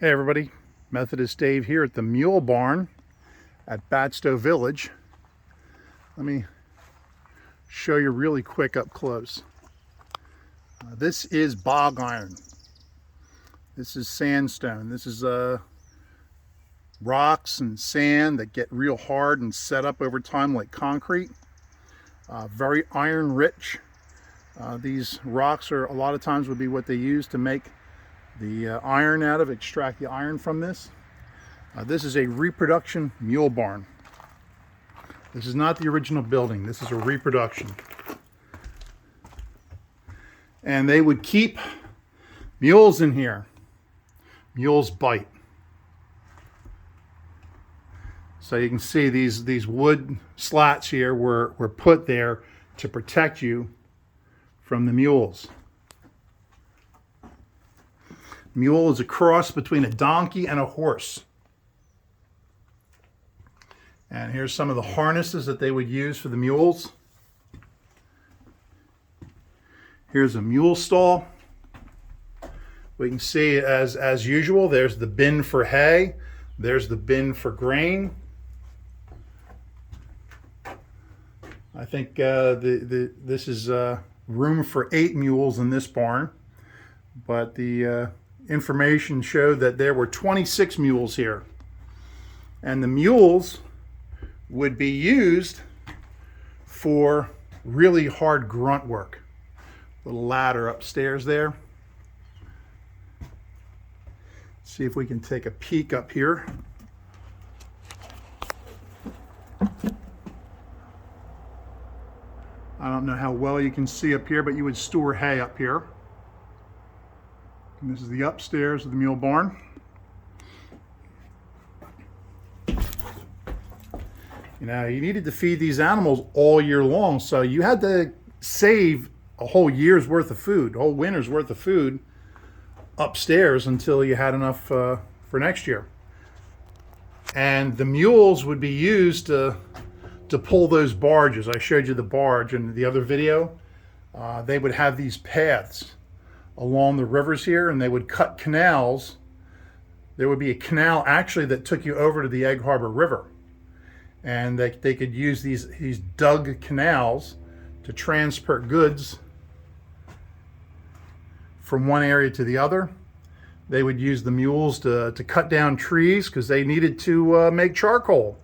Hey everybody, Methodist Dave here at the Mule Barn at Batsto Village. Let me show you really quick up close. This is bog iron. This is sandstone. This is rocks and sand that get real hard and set up over time like concrete. Very iron rich. These rocks are a lot of times would be what they use to make the iron out of, extract the iron from this. This is a reproduction mule barn. This is not the original building. This is a reproduction. And they would keep mules in here. Mules bite. So you can see these wood slats here were put there to protect you from the mules. Mule is a cross between a donkey and a horse. And here's some of the harnesses that they would use for the mules. Here's a mule stall. We can see as usual, there's the bin for hay. There's the bin for grain. I think this is room for 8 mules in this barn, but the information showed that there were 26 mules here, and the mules would be used for really hard grunt work. Little ladder upstairs there. See if we can take a peek up here. I don't know how well you can see up here, but you would store hay up here. And this is the upstairs of the mule barn. You know, you needed to feed these animals all year long, so you had to save a whole year's worth of food, a whole winter's worth of food upstairs until you had enough for next year. And the mules would be used to pull those barges. I showed you the barge in the other video. They would have these paths along the rivers here, and they would cut canals. There would be a canal actually that took you over to the Egg Harbor River, and they could use these dug canals to transport goods from one area to the other. They would use the mules to cut down trees because they needed to make charcoal.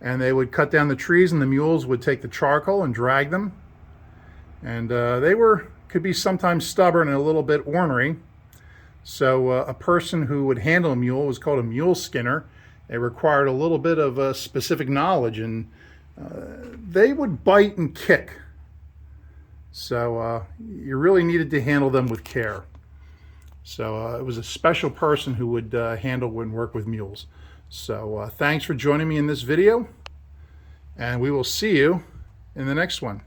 And they would cut down the trees, and the mules would take the charcoal and drag them. And they could be sometimes stubborn and a little bit ornery. So a person who would handle a mule was called a mule skinner. It required a little bit of specific knowledge, and they would bite and kick. So you really needed to handle them with care. So it was a special person who would handle and work with mules. So thanks for joining me in this video, and we will see you in the next one.